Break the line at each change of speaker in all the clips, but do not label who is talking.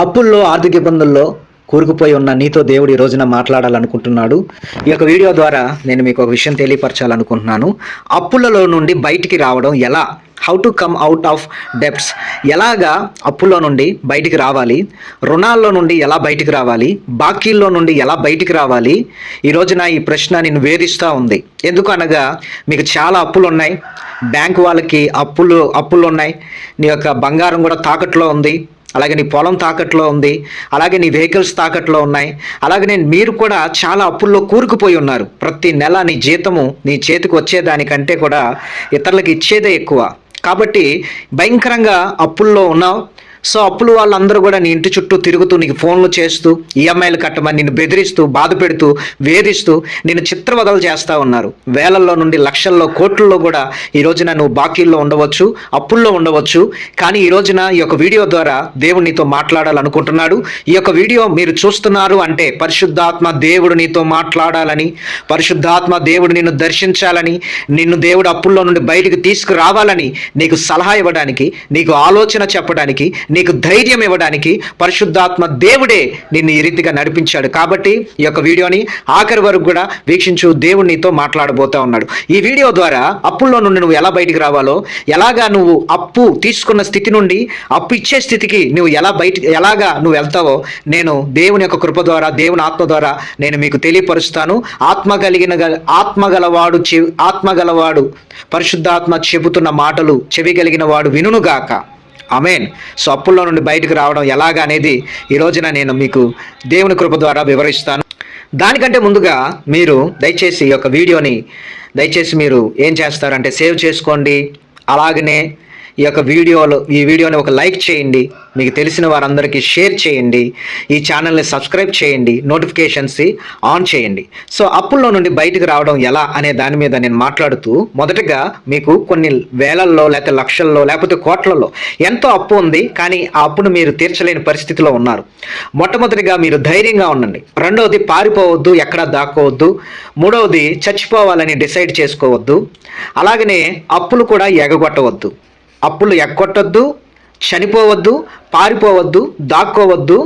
అప్పుల్లో ఆర్థిక ఇబ్బందుల్లో కూరుకుపోయి ఉన్న నీతో దేవుడు ఈ రోజున మాట్లాడాలనుకుంటున్నాడు. ఈ యొక్క వీడియో ద్వారా నేను మీకు ఒక విషయం తెలియపరచాలనుకుంటున్నాను. అప్పులలో నుండి బయటికి రావడం ఎలా, how to come out of debts, ఎలాగా అప్పుల్లో నుండి బయటికి రావాలి, రుణాల్లో నుండి ఎలా బయటికి రావాలి, బాకీల్లో నుండి ఎలా బయటికి రావాలి. ఈ రోజున ఈ ప్రశ్న నేను వేధిస్తూ ఉంది. ఎందుకు అనగా మీకు చాలా అప్పులు ఉన్నాయి, బ్యాంకు వాళ్ళకి అప్పులు ఉన్నాయి, నీ యొక్క బంగారం కూడా తాకట్లో ఉంది, అలాగే నీ పొలం తాకట్లో ఉంది, అలాగే నీ వెహికల్స్ తాకట్లో ఉన్నాయి, అలాగే మీరు కూడా చాలా అప్పుల్లో కూరుకుపోయి ఉన్నారు. ప్రతి నెల నీ జీతము నీ చేతికి వచ్చేదానికంటే కూడా ఇతరులకు ఇచ్చేదే ఎక్కువ. కాబట్టి భయంకరంగా అప్పుల్లో ఉన్నావు. సో అప్పులు వాళ్ళందరూ కూడా నీ ఇంటి చుట్టూ తిరుగుతూ నీకు ఫోన్లు చేస్తూ ఈఎంఐలు కట్టమని నిన్ను బెదిరిస్తూ బాధ పెడుతూ వేధిస్తూ నిన్ను చిత్రవదలు చేస్తూ ఉన్నారు. వేలల్లో నుండి లక్షల్లో కోట్లలో కూడా ఈ రోజున నువ్వు బాకీల్లో ఉండవచ్చు, అప్పుల్లో ఉండవచ్చు. కానీ ఈ రోజున ఈ యొక్క వీడియో ద్వారా దేవుడు నీతో మాట్లాడాలనుకుంటున్నాడు. ఈ యొక్క వీడియో మీరు చూస్తున్నారు అంటే పరిశుద్ధాత్మ దేవుడు నీతో మాట్లాడాలని, పరిశుద్ధాత్మ దేవుడు నిన్ను దర్శించాలని, నిన్ను దేవుడు అప్పుల్లో నుండి బయటికి తీసుకురావాలని, నీకు సలహా ఇవ్వడానికి, నీకు ఆలోచన చెప్పడానికి, నీకు ధైర్యం ఇవ్వడానికి పరిశుద్ధాత్మ దేవుడే నిన్ను ఈ రీతిగా నడిపించాడు. కాబట్టి ఈ యొక్క వీడియోని ఆఖరి వరకు కూడా వీక్షించు. దేవుడు నీతో మాట్లాడబోతా ఉన్నాడు. ఈ వీడియో ద్వారా అప్పుల్లో నుండి నువ్వు ఎలా బయటికి రావాలో, ఎలాగా నువ్వు అప్పు తీసుకున్న స్థితి నుండి అప్పు ఇచ్చే స్థితికి నువ్వు ఎలాగా నువ్వు వెళ్తావో నేను దేవుని యొక్క కృప ద్వారా, దేవుని ఆత్మ ద్వారా నేను మీకు తెలియపరుస్తాను. ఆత్మగలవాడు పరిశుద్ధాత్మ చెబుతున్న మాటలు చెవి కలిగిన వాడు వినుగాక. ఆమేన్. సో అప్పుల్లో నుండి బయటకు రావడం ఎలాగా అనేది ఈ రోజున నేను మీకు దేవుని కృప ద్వారా వివరిస్తాను. దానికంటే ముందుగా మీరు దయచేసి ఈ యొక్క వీడియోని మీరు ఏం చేస్తారంటే సేవ్ చేసుకోండి. అలాగనే ఈ వీడియోని ఒక లైక్ చేయండి, మీకు తెలిసిన వారందరికీ షేర్ చేయండి, ఈ ఛానల్ని సబ్స్క్రైబ్ చేయండి, నోటిఫికేషన్స్ ఆన్ చేయండి. సో అప్పుల్లో నుండి బయటకు రావడం ఎలా అనే దాని మీద నేను మాట్లాడుతూ మొదటగా మీకు కొన్ని వేలల్లో లేకపోతే లక్షల్లో లేకపోతే కోట్లలో ఎంతో అప్పు ఉంది, కానీ ఆ అప్పును మీరు తీర్చలేని పరిస్థితిలో ఉన్నారు. మొట్టమొదటిగా మీరు ధైర్యంగా ఉండండి. రెండవది పారిపోవద్దు, ఎక్కడా దాక్కోవద్దు. మూడవది చచ్చిపోవాలని డిసైడ్ చేసుకోవద్దు. అలాగనే అప్పులు కూడా ఎగగొట్టవద్దు. అప్పులు ఎగ్గొట్టద్దు, చనిపోవద్దు, పారిపోవద్దు, దాక్కోవద్దు.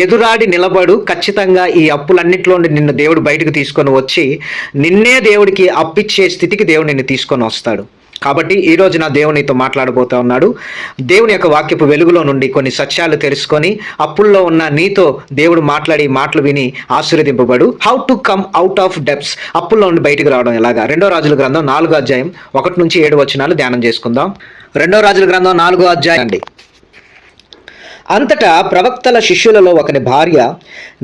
ఎదురాడి నిలబడు. ఖచ్చితంగా ఈ అప్పులన్నింటిలో నిన్ను దేవుడు బయటకు తీసుకొని వచ్చి నిన్నే దేవుడికి అప్పిచ్చే స్థితికి దేవుడు నిన్ను తీసుకొని వస్తాడు. కాబట్టి ఈ రోజు నా దేవునితో మాట్లాడబోతా ఉన్నాడు. దేవుని యొక్క వాక్యపు వెలుగులో నుండి కొన్ని సత్యాలు తెలుసుకొని అప్పుల్లో ఉన్న నీతో దేవుడు మాట్లాడి మాటలు విని ఆశీర్వదింపబడు. How to come out of debts, అప్పుల్లో నుండి బయటకు రావడం ఎలాగా. 2వ రాజుల గ్రంథం 4వ అధ్యాయం 1 నుంచి 7 వచనాలు ధ్యానం చేసుకుందాం. 2వ రాజుల గ్రంథం 4వ అధ్యాయం అండి. అంతటా ప్రవక్తల శిష్యులలో ఒకని భార్య,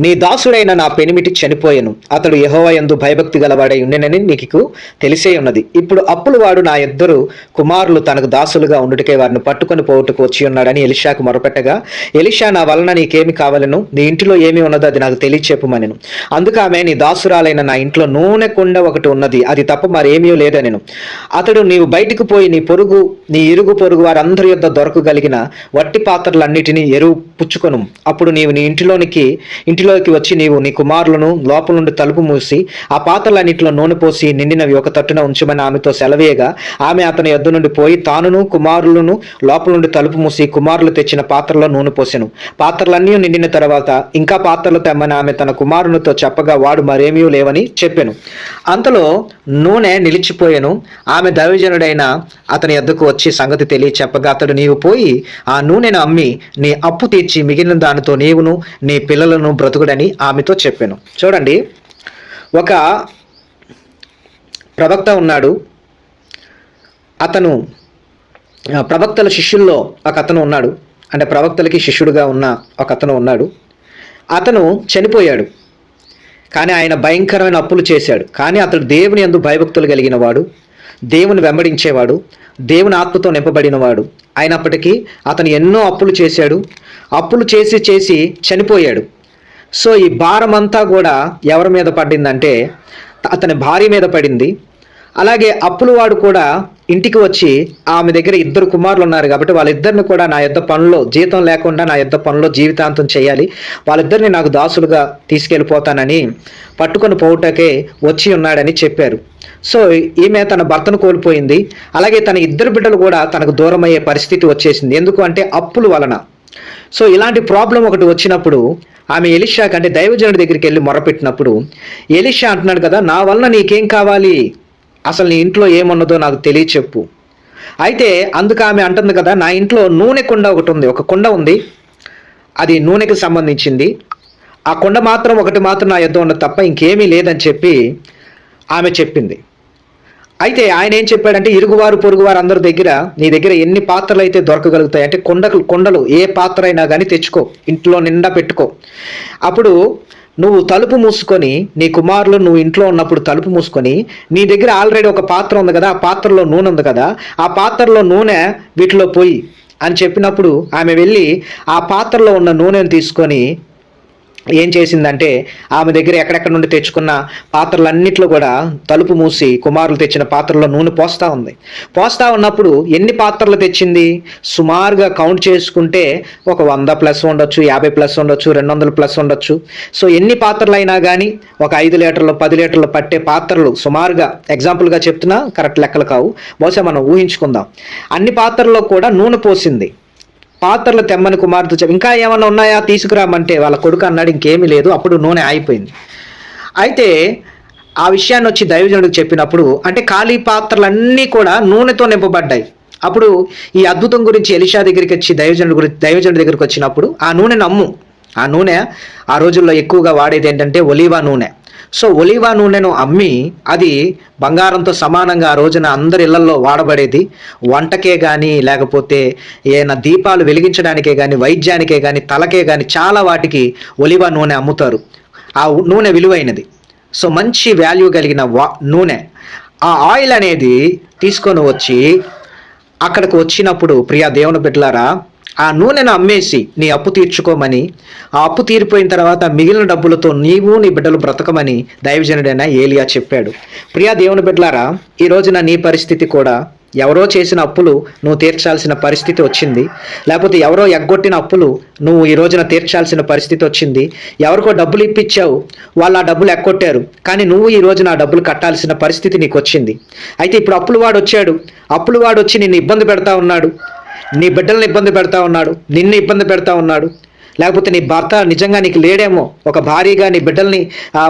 నీ దాసుడైన నా పెనిమిటి చనిపోయెను, అతడు యెహోవా యందు భయభక్తి గలవాడై ఉండెనని నీకు తెలిసే ఉన్నది. ఇప్పుడు అప్పులు వాడు నా 2 కుమారులు తనకు దాసులుగా ఉండుటకే వారిని పట్టుకొని పోవుటకు వచ్చి ఉన్నాడని ఎలీషాకు మొరపెట్టగా, ఎలీషా, నా వలన నీకేమి కావాలను, నీ ఇంటిలో ఏమి ఉన్నదో అది నాకు తెలియచెప్పుమనెను. అందుకు ఆమె, నీ దాసురాలైన నా ఇంట్లో నూనె కుండ ఒకటి ఉన్నది, అది తప్ప మరేమీ లేదనెను. అతడు, నీవు బయటికి పోయి నీ ఇరుగు పొరుగు వారందరి యొద్ద దొరకగలిగిన వట్టి పాత్రలన్నిటినీ ఎరువు పుచ్చుకొను. అప్పుడు నీవు నీ ఇంటిలోకి వచ్చి నీవు నీ కుమారులను లోపల నుండి తలుపు మూసి ఆ పాత్రలన్నింటిలో నూనె పోసి నిండినవి ఒక తట్టున ఉంచమని ఆమెతో సెలవేయగా, ఆమె అతని యొద్ద నుండి పోయి తానును కుమారులను లోపల నుండి తలుపు మూసి కుమారులు తెచ్చిన పాత్రలో నూనె పోసెను. పాత్రలన్నీ నిండిన తర్వాత ఇంకా పాత్రలు తెమ్మని ఆమె తన కుమారునితో చెప్పగా, వాడు మరేమీ లేవని చెప్పెను. అంతలో నూనె నిలిచిపోయెను. ఆమె దైవజనుడైన అతని యొద్దకు వచ్చి సంగతి తెలియ చెప్పగా, అతడు, నీవు పోయి ఆ నూనెను అమ్మి నీ అప్పు తీర్చి మిగిలిన దానితో నీవును నీ పిల్లలను బ్రతుకుడని ఆమెతో చెప్పాను. చూడండి, ఒక ప్రవక్త ఉన్నాడు. అతను ప్రవక్తల శిష్యుల్లో ఒక అతను ఉన్నాడు. అంటే ప్రవక్తలకి శిష్యుడుగా ఉన్న ఒక అతను ఉన్నాడు. అతను చనిపోయాడు, కానీ ఆయన భయంకరమైన అప్పులు చేశాడు. కానీ అతడు దేవుని యందు భయభక్తులు కలిగిన వాడు, దేవుని వెంబడించేవాడు, దేవుని ఆత్మతో నింపబడినవాడు. అయినప్పటికీ అతను ఎన్నో అప్పులు చేశాడు. అప్పులు చేసి చనిపోయాడు. సో ఈ భారం అంతా కూడా ఎవరి మీద పడిందంటే అతని భార్య మీద పడింది. అలాగే అప్పులు వాడు కూడా ఇంటికి వచ్చి ఆమె దగ్గర 2 కుమారులు ఉన్నారు కాబట్టి వాళ్ళిద్దరిని కూడా నా యొద్ద పనుల్లో జీతం లేకుండా నా యొద్ద పనుల్లో జీవితాంతం చేయాలి, వాళ్ళిద్దరిని నాకు దాసులుగా తీసుకెళ్ళిపోతానని పట్టుకొని పోవుటకే వచ్చి ఉన్నాడని చెప్పారు. సో ఈమె తన భర్తను కోల్పోయింది. అలాగే తన 2 బిడ్డలు కూడా తనకు దూరం అయ్యే పరిస్థితి వచ్చేసింది. ఎందుకు అంటే అప్పుల వలన. సో ఇలాంటి ప్రాబ్లం ఒకటి వచ్చినప్పుడు ఆమె ఎలీషా కంటే దైవజనుడి దగ్గరికి వెళ్ళి మొరపెట్టినప్పుడు ఎలీషా అంటున్నాడు కదా, నా వలన నీకేం కావాలి, అసలు నీ ఇంట్లో ఏమున్నదో నాకు తెలియచెప్పు. అయితే అందుకు ఆమె అంటుంది కదా, నా ఇంట్లో నూనె కుండ ఒకటి ఉంది, ఒక కుండ ఉంది, అది నూనెకి సంబంధించింది, ఆ కుండ మాత్రం ఒకటి మాత్రం నా యొద్ద ఉన్నది తప్ప ఇంకేమీ లేదని చెప్పి ఆమె చెప్పింది. అయితే ఆయన ఏం చెప్పాడంటే, ఇరుగువారు పొరుగువారు అందరి దగ్గర నీ దగ్గర ఎన్ని పాత్రలు అయితే దొరకగలుగుతాయి అంటే కొండలు ఏ పాత్ర అయినా కానీ తెచ్చుకో, ఇంట్లో నిండా పెట్టుకో. అప్పుడు నువ్వు తలుపు మూసుకొని, నీ కుమారులు నువ్వు ఇంట్లో ఉన్నప్పుడు తలుపు మూసుకొని, నీ దగ్గర ఆల్రెడీ ఒక పాత్ర ఉంది కదా, ఆ పాత్రలో నూనె ఉంది కదా, ఆ పాత్రలో నూనె వీటిలో పోయి అని చెప్పినప్పుడు ఆమె వెళ్ళి ఆ పాత్రలో ఉన్న నూనెను తీసుకొని ఏం చేసిందంటే, ఆమె దగ్గర ఎక్కడెక్కడ నుండి తెచ్చుకున్న పాత్రలన్నిట్లో కూడా తలుపు మూసి కుమారులు తెచ్చిన పాత్రలో నూనె పోస్తా ఉన్నప్పుడు ఎన్ని పాత్రలు తెచ్చింది, సుమారుగా కౌంట్ చేసుకుంటే ఒక 100+ ఉండొచ్చు, 50+ ఉండొచ్చు, 200+ ఉండొచ్చు. సో ఎన్ని పాత్రలు అయినా కానీ ఒక 5 లీటర్లు 10 లీటర్లు పట్టే పాత్రలు సుమారుగా, ఎగ్జాంపుల్గా చెప్తున్నా, కరెక్ట్ లెక్కలు కావు, బహుశా మనం ఊహించుకుందాం. అన్ని పాత్రల్లో కూడా నూనె పోసింది. పాత్రలు తెమ్మని కుమార్తె చెప్పి, ఇంకా ఏమన్నా ఉన్నాయా తీసుకురామంటే వాళ్ళ కొడుకు అన్నాడు, ఇంకేమీ లేదు. అప్పుడు నూనె ఆగిపోయింది. అయితే ఆ విషయాన్ని వచ్చి దైవజనుడికి చెప్పినప్పుడు, అంటే ఖాళీ పాత్రలన్నీ కూడా నూనెతో నింపబడ్డాయి. అప్పుడు ఈ అద్భుతం గురించి ఎలీషా దగ్గరికి వచ్చి దైవజనుడి దగ్గరికి వచ్చినప్పుడు, ఆ నూనె ఆ రోజుల్లో ఎక్కువగా వాడేది ఏంటంటే ఒలీవా నూనె. సో ఒలీవా నూనెను అమ్మి, అది బంగారంతో సమానంగా ఆ రోజున అందరి ఇళ్లలో వాడబడేది. వంటకే కానీ, లేకపోతే ఏమైనా దీపాలు వెలిగించడానికే కానీ, వైద్యానికే కానీ, తలకే కానీ, చాలా వాటికి ఒలీవా నూనె అమ్ముతారు. ఆ నూనె విలువైనది. సో మంచి వాల్యూ కలిగిన నూనె. ఆ ఆయిల్ అనేది తీసుకొని వచ్చి అక్కడికి వచ్చినప్పుడు, ప్రియా దేవుని బిడ్డలారా, ఆ నూనెను అమ్మేసి నీ అప్పు తీర్చుకోమని, ఆ అప్పు తీరిపోయిన తర్వాత మిగిలిన డబ్బులతో నీవు నీ బిడ్డలు బ్రతకమని దైవజనుడైన ఏలియా చెప్పాడు. ప్రియా దేవుని బిడ్డలారా, ఈ రోజున నీ పరిస్థితి కూడా ఎవరో చేసిన అప్పులు నువ్వు తీర్చాల్సిన పరిస్థితి వచ్చింది, లేకపోతే ఎవరో ఎగ్గొట్టిన అప్పులు నువ్వు ఈ రోజున తీర్చాల్సిన పరిస్థితి వచ్చింది. ఎవరికో డబ్బులు ఇప్పించావు, వాళ్ళు ఆ డబ్బులు ఎగ్గొట్టారు, కానీ నువ్వు ఈ రోజున ఆ డబ్బులు కట్టాల్సిన పరిస్థితి నీకు వచ్చింది. అయితే ఇప్పుడు అప్పులు వాడు వచ్చి నిన్ను ఇబ్బంది పెడతా ఉన్నాడు, నీ బిడ్డలను ఇబ్బంది పెడతా ఉన్నాడు, నిన్ను ఇబ్బంది పెడతా ఉన్నాడు. లేకపోతే నీ భర్త నిజంగా నీకు లేడేమో, ఒక భార్యగా నీ బిడ్డల్ని,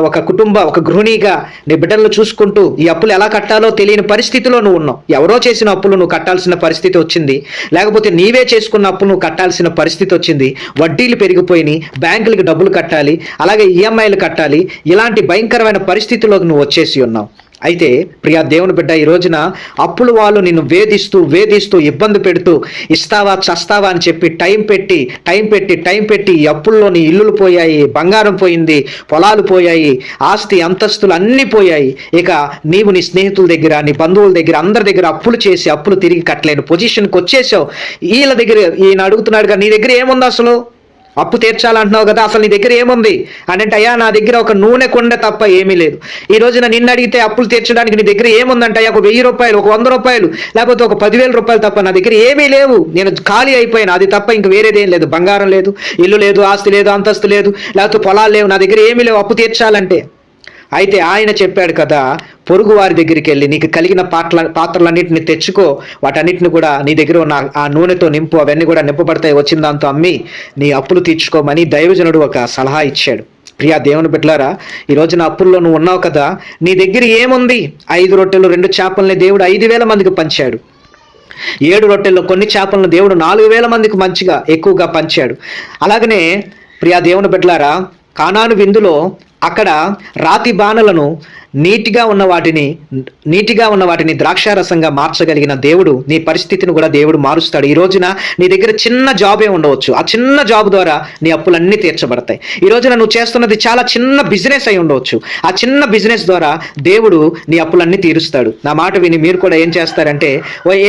ఒక గృహిణిగా నీ బిడ్డలను చూసుకుంటూ ఈ అప్పులు ఎలా కట్టాలో తెలియని పరిస్థితిలో నువ్వు ఉన్నావు. ఎవరో చేసిన అప్పులు నువ్వు కట్టాల్సిన పరిస్థితి వచ్చింది, లేకపోతే నీవే చేసుకున్న అప్పులు నువ్వు కట్టాల్సిన పరిస్థితి వచ్చింది. వడ్డీలు పెరిగిపోయినాయి, బ్యాంకులకి డబ్బులు కట్టాలి, అలాగే ఈఎంఐలు కట్టాలి. ఇలాంటి భయంకరమైన పరిస్థితిలోకి నువ్వు వచ్చేసి ఉన్నావు. అయితే ప్రియా దేవుని బిడ్డ, ఈ రోజున అప్పులు వాళ్ళు నిన్ను వేధిస్తూ ఇబ్బంది పెడుతూ, ఇస్తావా చస్తావా అని చెప్పి టైం పెట్టి ఈ అప్పుల్లో నీ ఇల్లులు పోయాయి, బంగారం పోయింది, పొలాలు పోయాయి, ఆస్తి అంతస్తులు అన్నీ పోయాయి. ఇక నీవు నీ స్నేహితుల దగ్గర, నీ బంధువుల దగ్గర, అందరి దగ్గర అప్పులు చేసి అప్పులు తిరిగి కట్టలేని పొజిషన్కి వచ్చేసావు. వీళ్ళ దగ్గర ఈయన అడుగుతున్నాడుగా, నీ దగ్గర ఏముంది అసలు, అప్పు తీర్చాలంటున్నావు కదా, అసలు నీ దగ్గర ఏముంది అంటే, అయ్యా నా దగ్గర ఒక నూనె కొండ తప్ప ఏమీ లేదు. ఈ రోజున నిన్ను అడిగితే అప్పులు తీర్చడానికి నీ దగ్గర ఏముందంటే, అయ్యా ఒక 1000 రూపాయలు, ఒక 100 రూపాయలు, లేకపోతే ఒక 10,000 రూపాయలు తప్ప నా దగ్గర ఏమీ లేవు, నేను ఖాళీ అయిపోయాను, అది తప్ప ఇంక వేరేదేం లేదు, బంగారం లేదు, ఇల్లు లేదు, ఆస్తి లేదు, అంతస్తు లేదు, లేకపోతే పొలాలు లేవు, నా దగ్గర ఏమీ లేవు అప్పు తీర్చాలంటే. అయితే ఆయన చెప్పాడు కదా, పొరుగు వారి దగ్గరికి వెళ్ళి నీకు కలిగిన పాత్రలన్నింటిని తెచ్చుకో, వాటన్నిటిని కూడా నీ దగ్గర ఉన్న ఆ నూనెతో నింపు, అవన్నీ కూడా నింపబడతాయి, వచ్చిన దాంతో అమ్మి నీ అప్పులు తీర్చుకోమని దైవజనుడు ఒక సలహా ఇచ్చాడు. ప్రియా దేవుని బిడ్డలారా, ఈ రోజున అప్పుల్లో నువ్వు ఉన్నావు కదా, నీ దగ్గర ఏముంది? 5 రొట్టెలు 2 చేపల్ని దేవుడు 5,000 మందికి పంచాడు. 7 రొట్టెల్లో కొన్ని చేపలను దేవుడు 4,000 మందికి మంచిగా ఎక్కువగా పంచాడు. అలాగనే ప్రియా దేవుని బిడ్డలారా, కానాను విందులో అక్కడ రాతి బాణలను నీటిగా ఉన్న వాటిని ద్రాక్షారసంగా మార్చగలిగిన దేవుడు నీ పరిస్థితిని కూడా దేవుడు మారుస్తాడు. ఈ రోజున నీ దగ్గర చిన్న జాబే ఉండవచ్చు, ఆ చిన్న జాబ్ ద్వారా నీ అప్పులన్నీ తీర్చబడతాయి. ఈ రోజున నువ్వు చేస్తున్నది చాలా చిన్న బిజినెస్ అయి ఉండవచ్చు, ఆ చిన్న బిజినెస్ ద్వారా దేవుడు నీ అప్పులన్నీ తీరుస్తాడు. నా మాట విని మీరు కూడా ఏం చేస్తారంటే,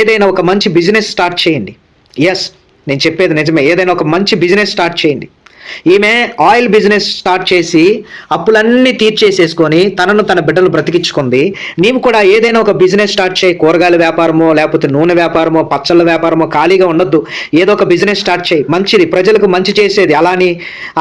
ఏదైనా ఒక మంచి బిజినెస్ స్టార్ట్ చేయండి. ఎస్, నేను చెప్పేది నిజమే, ఏదైనా ఒక మంచి బిజినెస్ స్టార్ట్ చేయండి. ఈమె ఆయిల్ బిజినెస్ స్టార్ట్ చేసి అప్పులన్నీ తీర్చేసేసుకొని తనను తన బిడ్డలు బ్రతికించుకుంది. నీవు కూడా ఏదైనా ఒక బిజినెస్ స్టార్ట్ చేయి. కూరగాయల వ్యాపారమో, లేకపోతే నూనె వ్యాపారమో, పచ్చళ్ళ వ్యాపారమో. ఖాళీగా ఉండొద్దు. ఏదో ఒక బిజినెస్ స్టార్ట్ చేయి. మంచిది, ప్రజలకు మంచి చేసేది. అలాని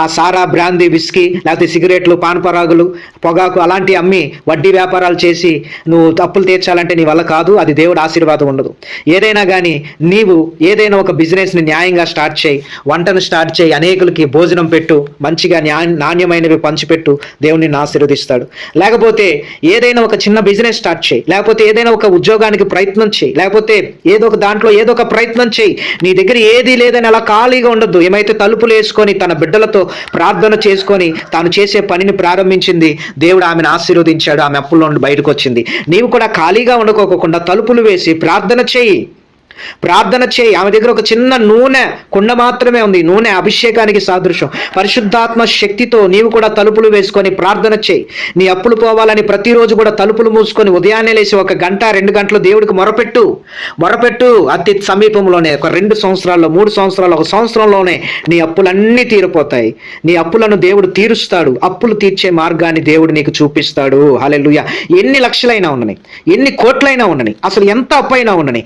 ఆ సారా, బ్రాందీ, విస్కీ, లేకపోతే సిగరెట్లు, పాన్పరాగులు, పొగాకు అలాంటివి అమ్మి వడ్డీ వ్యాపారాలు చేసి నువ్వు అప్పులు తీర్చాలంటే నీ వల్ల కాదు. అది దేవుడు ఆశీర్వాదం ఉండదు. ఏదైనా కానీ నీవు ఏదైనా ఒక బిజినెస్ని న్యాయంగా స్టార్ట్ చేయి. వంటను స్టార్ట్ చేయి. అనేకులకి భోజనం పెట్టు. మంచిగా నాణ్యమైనవి పంచిపెట్టు. దేవుడు నిన్ను ఆశీర్వదిస్తాడు. లేకపోతే ఏదైనా ఒక చిన్న బిజినెస్ స్టార్ట్ చేయి. లేకపోతే ఏదైనా ఒక ఉద్యోగానికి ప్రయత్నం చేయి. లేకపోతే ఏదో ఒక దాంట్లో ఏదో ఒక ప్రయత్నం చేయి. నీ దగ్గర ఏది లేదని అలా ఖాళీగా ఉండొద్దు. ఏమైతే తలుపులు వేసుకొని తన బిడ్డలతో ప్రార్థన చేసుకొని తాను చేసే పనిని ప్రారంభించింది. దేవుడు ఆమెను ఆశీర్వదించాడు. ఆమె అప్పుల్లో నుండి బయటకు వచ్చింది. నీవు కూడా ఖాళీగా ఉండకోకుండా తలుపులు వేసి ప్రార్థన చేయి. ప్రార్థన చేయి. ఆమె దగ్గర ఒక చిన్న నూనె కుండ మాత్రమే ఉంది. నూనె అభిషేకానికి సాదృశ్యం. పరిశుద్ధాత్మ శక్తితో నీవు కూడా తలుపులు వేసుకొని ప్రార్థన చేయి. నీ అప్పులు పోవాలని ప్రతిరోజు కూడా తలుపులు మూసుకొని ఉదయాన్నే లేచి 1 గంట 2 గంటలు దేవుడికి మొరపెట్టు. అతి సమీపంలోనే ఒక 2 సంవత్సరాల్లో, 3 సంవత్సరాల్లో, 1 సంవత్సరంలోనే నీ అప్పులన్నీ తీరిపోతాయి. నీ అప్పులను దేవుడు తీరుస్తాడు. అప్పులు తీర్చే మార్గాన్ని దేవుడు నీకు చూపిస్తాడు. హల్లెలూయా. ఎన్ని లక్షలైనా ఉండని, ఎన్ని కోట్లైనా ఉండని, అసలు ఎంత అప్పు అయినా ఉండని,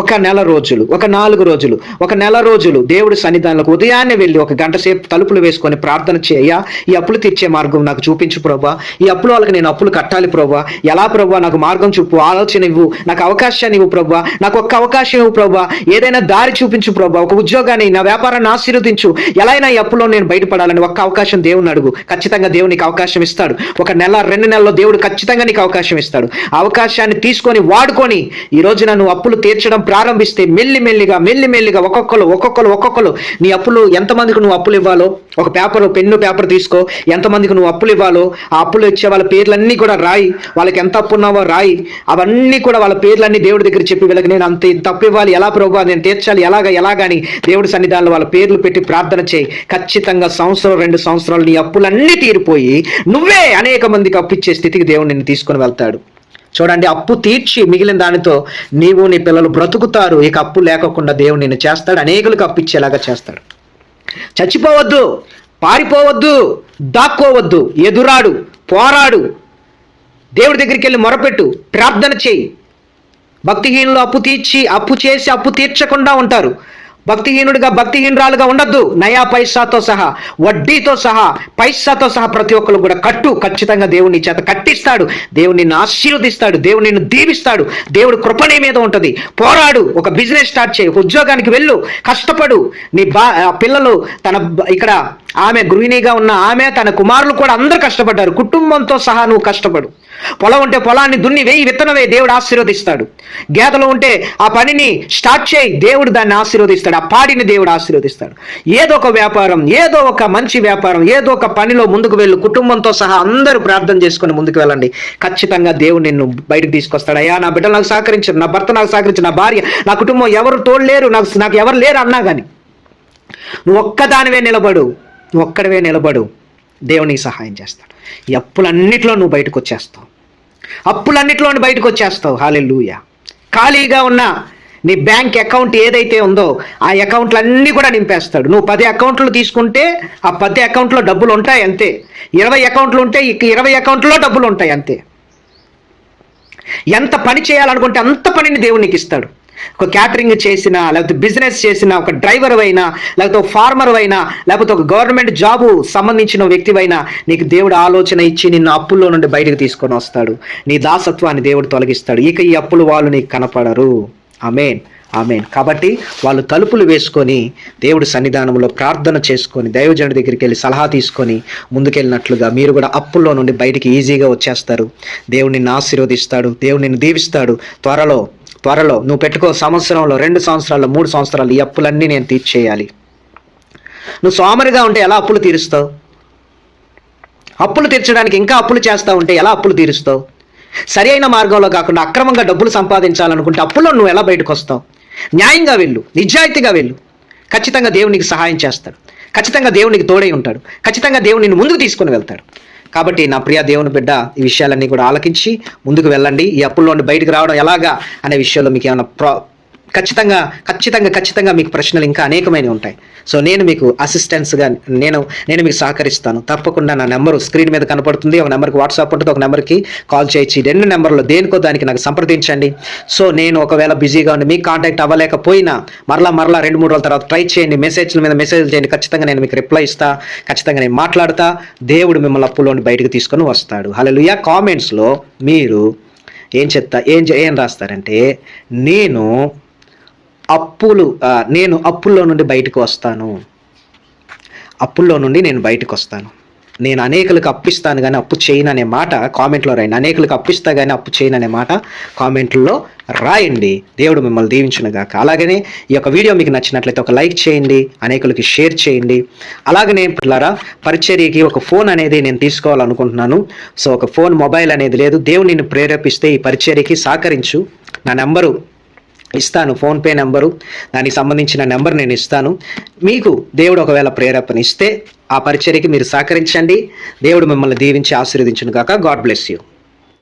ఒక నెల రోజులు, ఒక 4 రోజులు, ఒక నెల రోజులు దేవుడి సన్నిధానంలోకి ఉదయాన్నే వెళ్ళి 1 గంట సేపు తలుపులు వేసుకొని ప్రార్థన చేయ. ఈ అప్పులు తీర్చే మార్గం నాకు చూపించు ప్రభా. ఈ అప్పుల వాళ్ళకి నేను అప్పులు కట్టాలి ప్రభా. ఎలా ప్రభా? నాకు మార్గం చూపు, ఆలోచన ఇవ్వు, నాకు అవకాశాన్ని ఇవ్వు ప్రభా. నాకు ఒక్క అవకాశం ఇవ్వు ప్రభా. ఏదైనా దారి చూపించు ప్రభా. ఒక ఉద్యోగాన్ని, నా వ్యాపారాన్ని ఆశీర్వదించు. ఎలా అయినా ఈ అప్పులో నేను బయటపడాలని ఒక్క అవకాశం దేవుని అడుగు. ఖచ్చితంగా దేవుడు నీకు అవకాశం ఇస్తాడు. 1 నెల 2 నెలల్లో దేవుడు ఖచ్చితంగా నీకు అవకాశం ఇస్తాడు. అవకాశాన్ని తీసుకొని వాడుకొని ఈ రోజున నువ్వు అప్పులు తీర్చడం ప్రారంభిస్తే మెల్లిమెల్లిగా ఒక్కొక్కరు నీ అప్పులు, ఎంతమందికి నువ్వు అప్పులు ఇవ్వాలో ఒక పెన్ను పేపర్ తీసుకో. ఎంతమందికి నువ్వు అప్పులు ఇవ్వాలో ఆ అప్పులు ఇచ్చే వాళ్ళ పేర్లన్నీ కూడా రాయి. వాళ్ళకి ఎంత అప్పు ఉన్నావో రాయి. అవన్నీ కూడా వాళ్ళ పేర్లన్నీ దేవుడి దగ్గర చెప్పి, వీళ్ళకి నేను ఇంత అప్పు ఇవ్వాలి, ఎలా ప్రభు నేను తీర్చాలి, ఎలాగని దేవుడి సన్నిధానంలో వాళ్ళ పేర్లు పెట్టి ప్రార్థన చేయి. ఖచ్చితంగా 1-2 సంవత్సరాలు నీ అప్పులన్నీ తీరిపోయి నువ్వే అనేక మందికి అప్పు ఇచ్చే స్థితికి దేవుడు నిన్ను తీసుకొని వెళ్తాడు. చూడండి, అప్పు తీర్చి మిగిలిన దానితో నీవు నీ పిల్లలు బ్రతుకుతారు. ఇక అప్పు లేకుండా దేవుడు నిన్ను చేస్తాడు. అనేకులకు అప్పు ఇచ్చేలాగా చేస్తాడు. చచ్చిపోవద్దు, పారిపోవద్దు, దాక్కోవద్దు. ఎదురాడు, పోరాడు. దేవుడి దగ్గరికి వెళ్ళి మొరపెట్టు, ప్రార్థన చేయి. భక్తిహీనులు అప్పు చేసి అప్పు తీర్చకుండా ఉంటారు. భక్తిహీనురాలుగా ఉండద్దు. నయా పైసాతో సహా, వడ్డీతో సహా, పైసాతో సహా ప్రతి ఒక్కరు కూడా కట్టు. ఖచ్చితంగా దేవుడు నీ చేత కట్టిస్తాడు. దేవుడు నిన్ను ఆశీర్వదిస్తాడు. దేవుడు నిన్ను దీవిస్తాడు. దేవుడు కృప నీ మీద ఉంటుంది. పోరాడు. ఒక బిజినెస్ స్టార్ట్ చేయి. ఒక ఉద్యోగానికి వెళ్ళు, కష్టపడు. నీ పిల్లలు, ఇక్కడ ఆమె గృహిణిగా ఉన్న ఆమె, తన కుమారులు కూడా అందరూ కష్టపడ్డారు. కుటుంబంతో సహా నువ్వు కష్టపడు. పొలం ఉంటే పొలాన్ని దున్ని వేయి, విత్తనవే, దేవుడు ఆశీర్వదిస్తాడు. గేదెలు ఉంటే ఆ పనిని స్టార్ట్ చేయి, దేవుడు దాన్ని ఆశీర్వదిస్తాడు. ఆ పాడిని దేవుడు ఆశీర్వదిస్తాడు. ఏదో ఒక వ్యాపారం, ఏదో ఒక మంచి వ్యాపారం, ఏదో ఒక పనిలో ముందుకు వెళ్ళు. కుటుంబంతో సహా అందరూ ప్రార్థన చేసుకొని ముందుకు వెళ్ళండి. ఖచ్చితంగా దేవుడు నిన్ను బయటకు తీసుకొస్తాడు. అయ్యా, నా బిడ్డలు నాకు సహకరించారు, నా భర్త నాకు సహకరించారు, నా భార్య, నా కుటుంబం ఎవరు తోడలేరు, నాకు ఎవరు లేరు అన్నా కానీ నువ్వు ఒక్కదానివే నిలబడు. దేవుడు నీకు సహాయం చేస్తాడు. ఈ అప్పులన్నిట్లో నువ్వు బయటకు వచ్చేస్తావు. హల్లెలూయా. ఖాళీగా ఉన్న నీ బ్యాంక్ అకౌంట్ ఏదైతే ఉందో ఆ అకౌంట్లన్నీ కూడా నింపేస్తాడు. నువ్వు 10 అకౌంట్లు తీసుకుంటే ఆ 10 అకౌంట్లో డబ్బులు ఉంటాయి అంతే. 20 అకౌంట్లు ఉంటే 20 అకౌంట్లో డబ్బులు ఉంటాయి అంతే. ఎంత పని చేయాలనుకుంటే అంత పనిని దేవుడు నీకు ఇస్తాడు. ఒక క్యాటరింగ్ చేసినా, లేకపోతే బిజినెస్ చేసినా, ఒక డ్రైవర్ అయినా, లేకపోతే ఒక ఫార్మర్ అయినా, లేకపోతే ఒక గవర్నమెంట్ జాబు సంబంధించిన వ్యక్తివైనా, నీకు దేవుడు ఆలోచన ఇచ్చి నిన్ను అప్పుల్లో నుండి బయటకు తీసుకొని వస్తాడు. నీ దాసత్వాన్ని దేవుడు తొలగిస్తాడు. ఇక ఈ అప్పులు వాళ్ళు నీకు కనపడరు. ఆమేన్. కాబట్టి వాళ్ళు తలుపులు వేసుకొని దేవుడి సన్నిధానంలో ప్రార్థన చేసుకొని దైవజనుడి దగ్గరికి వెళ్ళి సలహా తీసుకొని ముందుకెళ్ళినట్లుగా మీరు కూడా అప్పుల్లో నుండి బయటికి ఈజీగా వచ్చేస్తారు. దేవుడు నిన్ను ఆశీర్వదిస్తాడు. దేవుడు నిన్ను దీవిస్తాడు. త్వరలో నువ్వు పెట్టుకో. సంవత్సరంలో, 2 సంవత్సరాలు, 3 సంవత్సరాలు ఈ అప్పులన్నీ నేను తీర్చేయాలి. నువ్వు సోమరిగా ఉంటే ఎలా అప్పులు తీరుస్తావు? అప్పులు తీర్చడానికి ఇంకా అప్పులు చేస్తా ఉంటే ఎలా అప్పులు తీరుస్తావు? సరి అయిన మార్గంలో కాకుండా అక్రమంగా డబ్బులు సంపాదించాలనుకుంటే అప్పుల్లో నువ్వు ఎలా బయటకు వస్తావు? న్యాయంగా వెళ్ళు, నిజాయితీగా వెళ్ళు. ఖచ్చితంగా దేవునికి సహాయం చేస్తాడు. ఖచ్చితంగా దేవునికి తోడై ఉంటాడు. ఖచ్చితంగా దేవుని ముందుకు తీసుకొని వెళ్తాడు. కాబట్టి నా ప్రియ దేవుని బిడ్డ, ఈ విషయాలన్నీ కూడా ఆలకించి ముందుకు వెళ్ళండి. ఈ అప్పుల్లో నుండి బయటకు రావడం ఎలాగా అనే విషయంలో మీకు ఏమైనా ఖచ్చితంగా ఖచ్చితంగా ఖచ్చితంగా మీకు ప్రశ్నలు ఇంకా అనేకమైనవి ఉంటాయి. సో నేను మీకు అసిస్టెన్స్గా నేను మీకు సహకరిస్తాను. తప్పకుండా నా నెంబరు స్క్రీన్ మీద కనపడుతుంది. ఒక నెంబర్కి వాట్సాప్ ఉంటుంది, ఒక నెంబర్కి కాల్ చేయొచ్చు. 2 నెంబర్లో దేనికో దానికి నాకు సంప్రదించండి. సో నేను ఒకవేళ బిజీగా ఉండి మీకు కాంటాక్ట్ అవ్వలేకపోయినా మరలా 2-3 రోజుల తర్వాత ట్రై చేయండి. మెసేజ్ల మీద మెసేజ్లు చేయండి. ఖచ్చితంగా నేను మీకు రిప్లై ఇస్తా. ఖచ్చితంగా నేను మాట్లాడతా. దేవుడు మిమ్మల్ని అప్పులోని బయటకు తీసుకొని వస్తాడు. హల్లెలూయా. కామెంట్స్లో మీరు ఏం రాస్తారంటే, నేను అప్పుల్లో నుండి బయటకు వస్తాను. అప్పుల్లో నుండి నేను బయటకు వస్తాను. నేను అనేకులకు అప్పిస్తాను కానీ అప్పు చేయను అనే మాట కామెంట్లో రాయండి. అనేకులకు అప్పిస్తా కానీ అప్పు చేయను అనే మాట కామెంట్లో రాయండి. దేవుడు మిమ్మల్ని దీవించునుగాక. అలాగనే ఈ యొక్క వీడియో మీకు నచ్చినట్లయితే ఒక లైక్ చేయండి, అనేకులకి షేర్ చేయండి. అలాగనే పిల్లరా, పరిచర్యకి ఒక ఫోన్ అనేది నేను తీసుకోవాలనుకుంటున్నాను. సో ఒక మొబైల్ అనేది లేదు. దేవుడు నిన్ను ప్రేరేపిస్తే ఈ పరిచర్యకి సహకరించు. నా నెంబరు ఇస్తాను, ఫోన్పే నెంబరు, దానికి సంబంధించిన నెంబర్ నేను ఇస్తాను. మీకు దేవుడు ఒకవేళ ప్రేరేపణ ఇస్తే ఆ పరిచర్యకి మీరు సహకరించండి. దేవుడు మిమ్మల్ని దీవించి ఆశీర్వదించును గాక. God bless you.